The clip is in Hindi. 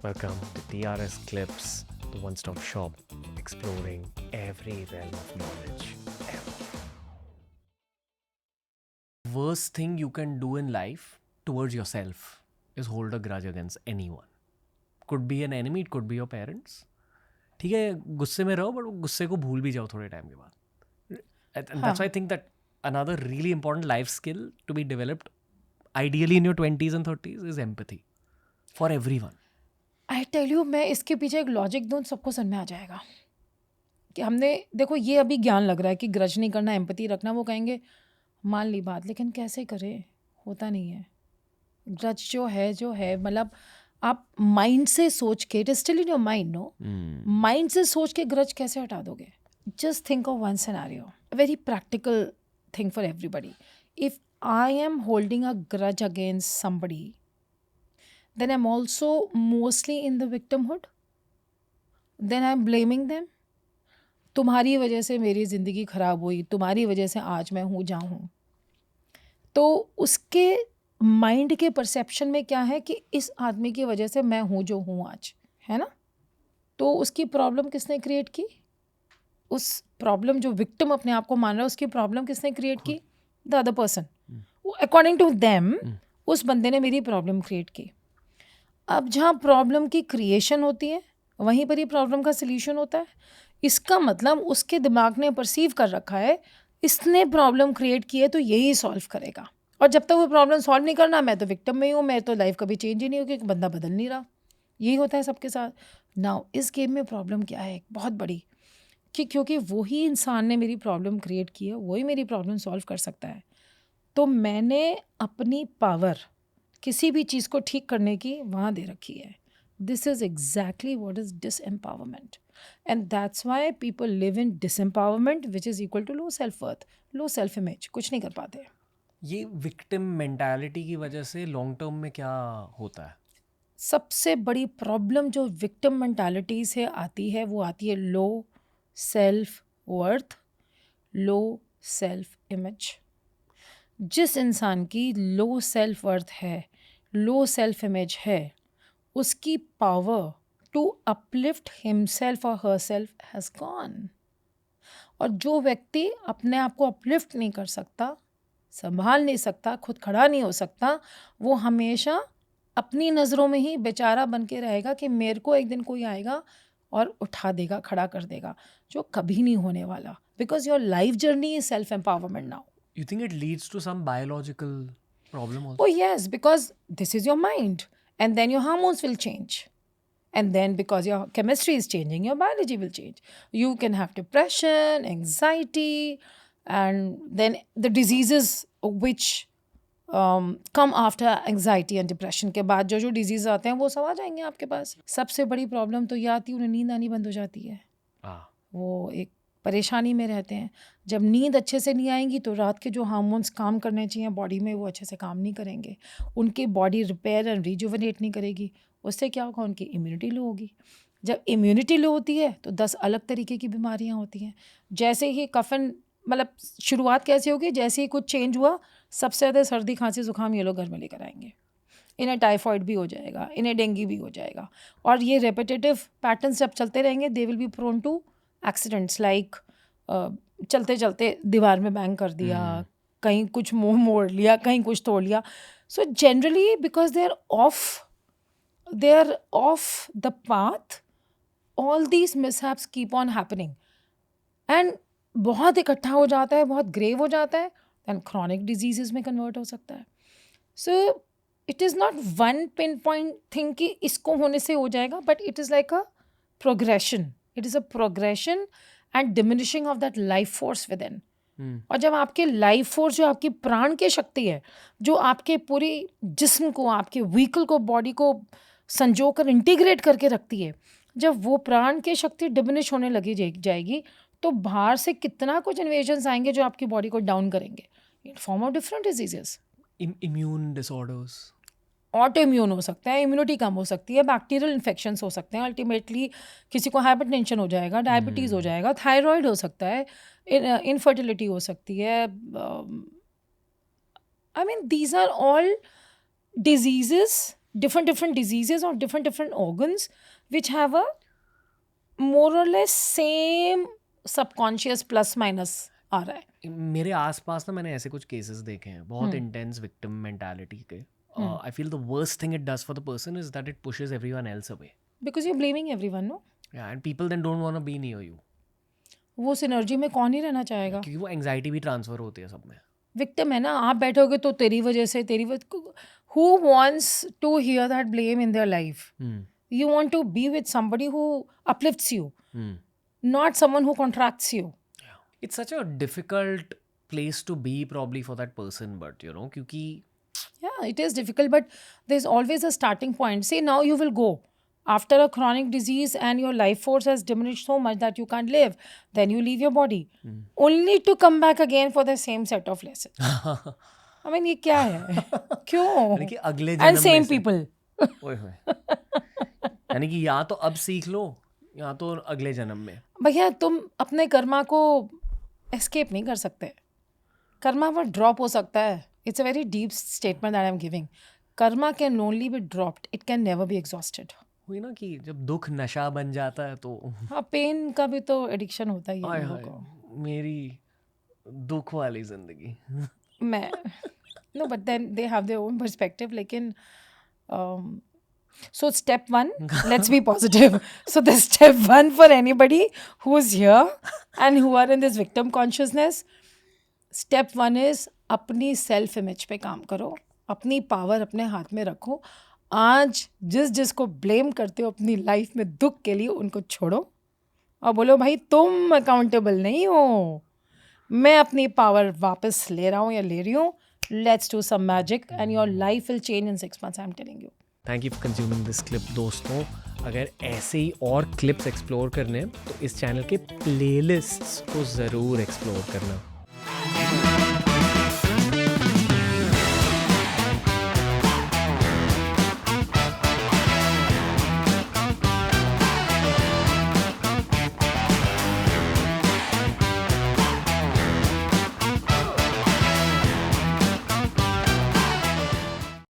Welcome to TRS Clips, the one stop shop exploring every realm of knowledge ever. Worst thing you can do in life towards yourself is hold a grudge against anyone. Could be an enemy, it could be your parents. ठीक है गुस्से में रहो बट गुस्से को भूल भी जाओ थोड़े टाइम के बाद. And that's why I think that another really important life skill to be developed ideally in your 20s and 30s is empathy for everyone. I tell you, मैं इसके पीछे एक लॉजिक दूँ सबको समझ में आ जाएगा कि हमने देखो ये अभी ज्ञान लग रहा है कि ग्रज नहीं करना, एम्पैथी रखना. वो कहेंगे मान ली बात, लेकिन कैसे करें, होता नहीं है. ग्रज जो है मतलब आप माइंड से सोच के, it is still in your mind. No, mind से सोच के ग्रज कैसे हटा दोगे? Just think of one scenario, very practical thing for everybody. If I am holding a grudge against somebody, then I'm also mostly in the victimhood. Then I'm blaming them. तुम्हारी वजह से मेरी ज़िंदगी ख़राब हुई, तुम्हारी वजह से आज मैं हूँ जहाँ हूँ. तो उसके माइंड के परसेप्शन में क्या है कि इस आदमी की वजह से मैं हूँ जो हूँ आज, है ना? तो उसकी प्रॉब्लम किसने क्रिएट की? उस प्रॉब्लम जो विक्टिम अपने आप को मान रहा है, उसकी प्रॉब्लम किसने क्रिएट की? The other person. According to them उस बंदे ने मेरी प्रॉब्लम क्रिएट की. अब जहाँ प्रॉब्लम की क्रिएशन होती है वहीं पर ही प्रॉब्लम का सल्यूशन होता है. इसका मतलब उसके दिमाग ने परसीव कर रखा है इसने प्रॉब्लम क्रिएट की है तो यही सॉल्व करेगा. और जब तक वो प्रॉब्लम सॉल्व नहीं करना, मैं तो विक्टिम में ही हूँ, मैं तो लाइफ कभी चेंज ही नहीं होगी, बंदा बदल नहीं रहा. यही होता है सबके साथ. नाउ इस गेम में प्रॉब्लम क्या है बहुत बड़ी, कि क्योंकि वही इंसान ने मेरी प्रॉब्लम क्रिएट की है, वही मेरी प्रॉब्लम सॉल्व कर सकता है. तो मैंने अपनी पावर किसी भी चीज़ को ठीक करने की वहाँ दे रखी है. This is exactly what is disempowerment. And that's why people live in disempowerment which is equal to low self worth, low self image, कुछ नहीं कर पाते. ये विक्टिम मेंटालिटी की वजह से लॉन्ग टर्म में क्या होता है? सबसे बड़ी प्रॉब्लम जो विक्टिम मेंटालिटी से आती है वो आती है लो self worth, low self image. जिस इंसान की लो सेल्फ वर्थ है, लो सेल्फ इमेज है, उसकी पावर टू अपलिफ्ट हिमसेल्फ और हरसेल्फ हैज़ गॉन. और जो व्यक्ति अपने आप को अपलिफ्ट नहीं कर सकता, संभाल नहीं सकता, खुद खड़ा नहीं हो सकता, वो हमेशा अपनी नज़रों में ही बेचारा बन के रहेगा कि मेरे को एक दिन कोई आएगा और उठा देगा, खड़ा कर देगा, जो कभी नहीं होने वाला. Because your life journey is self empowerment now. You think it leads to some biological problem also? Oh, yes, because this is your mind. And then your hormones will change. And then because your chemistry is changing, your biology will change. You can have depression, anxiety, and then the diseases which come after anxiety and depression के बाद जो diseases आते हैं वो सब आ जाएंगे आपके पास. सबसे बड़ी प्रॉब्लम तो ये आती है, उन्हें नींद आनी बंद हो जाती है. वो एक परेशानी में रहते हैं. जब नींद अच्छे से नहीं आएंगी तो रात के जो हार्मोन्स काम करने चाहिए बॉडी में वो अच्छे से काम नहीं करेंगे, उनकी बॉडी रिपेयर एंड रिजुवनेट नहीं करेगी. उससे क्या होगा? उनकी इम्यूनिटी लो होगी. जब इम्यूनिटी लो होती है तो 10 अलग तरीके की बीमारियां होती हैं. जैसे ही कफन मतलब शुरुआत कैसे होगी, जैसे ही कुछ चेंज हुआ सबसे ज़्यादा सर्दी खांसी जुकाम ये लोग घर में लेकर आएंगे. इन्हें टाइफॉइड भी हो जाएगा, इन्हें डेंगू भी हो जाएगा. और ये रेपिटेटिव पैटर्न्स जब चलते रहेंगे they will be prone to accidents. Like चलते चलते दीवार में बैंग कर दिया, कहीं कुछ मुंह मोड़ लिया, कहीं कुछ तोड़ लिया. So generally because they are off the path, all these mishaps keep on happening and बहुत इकट्ठा हो जाता है, बहुत ग्रेव हो जाता है, एंड क्रॉनिक डिजीजेस में कन्वर्ट हो सकता है. So it is not one pin point thing कि इसको होने से हो जाएगा, but it is like a progression. It is a progression and diminishing of that life force with in. और जब आपके लाइफ फोर्स जो आपकी प्राण की शक्ति है, जो आपके पूरी जिस्म को, आपके व्हीकल को, बॉडी को संजो कर इंटीग्रेट करके रखती है, जब वो प्राण की शक्ति डिमिनिश होने लगी जाएगी तो बाहर से कितना कुछ इन्वेजन्स आएंगे जो आपकी बॉडी को डाउन करेंगे in form of different diseases. Immune disorders. Auto immune हो सकता है, इम्यूनिटी कम हो सकती है, बैक्टीरियल इन्फेक्शंस हो सकते हैं, अल्टीमेटली किसी को हाइपरटेंशन हो जाएगा, डायबिटीज़ हो जाएगा, थायराइड हो सकता है, इनफर्टिलिटी हो सकती है. I mean these are all diseases different diseases or different organs which have a more or less same subconscious plus minus आ रहा है. मेरे आसपास ना मैंने ऐसे कुछ केसेस देखे हैं बहुत इंटेंस विक्टिम मेंटालिटी के. I feel the worst thing it does for the person is that it pushes everyone else away. Because you're blaming everyone, no? Yeah, and people then don't want to be near you. वो सिनर्जी में कौन ही रहना चाहेगा. क्योंकि वो एंजाइटी भी ट्रांसफर होती है सब में. विक्टिम है ना, आप बैठोगे तो तेरी वजह से who wants to hear that blame in their life? You want to be with somebody who uplifts you, not someone who contracts you. It's such a difficult place to be probably for that person, but you know, क्योंकि Yeah, it is difficult, but there's always a starting point. Say now you will go after a chronic disease and your life force has diminished so much that you can't live. Then you leave your body, only to come back again for the same set of lessons. I mean, ये क्या है? क्यों? यानी कि अगले जन्म And में same से- people. ओए होए. यानी कि या तो अब सीख लो या तो अगले जन्म में. भैया तुम अपने कर्मा को एस्केप नहीं कर सकते. कर्मा वो ड्रॉप हो सकता है. It's a very deep statement that I am giving. Karma can only be dropped, it can never be exhausted. हुई ना कि जब दुख नशा बन जाता है तो हाँ, पेन का भी तो एडिक्शन होता ही हाय है हाय लोगों को. मेरी दुख वाली जिंदगी. मैं know but then they have their own perspective. लेकिन so step 1, let's be positive. So the step 1 for anybody who's here and who are in this victim consciousness, step 1 is अपनी सेल्फ इमेज पे काम करो. अपनी पावर अपने हाथ में रखो. आज जिसको ब्लेम करते हो अपनी लाइफ में दुख के लिए, उनको छोड़ो और बोलो भाई तुम अकाउंटेबल नहीं हो, मैं अपनी पावर वापस ले रहा हूँ या ले रही हूँ. Let's do some magic and your life will change in 6 months. I am telling you. Thank you for consuming this clip. दोस्तों, अगर ऐसे ही और क्लिप्स एक्सप्लोर करने हैं तो इस चैनल के प्लेलिस्ट्स को ज़रूर एक्सप्लोर करना.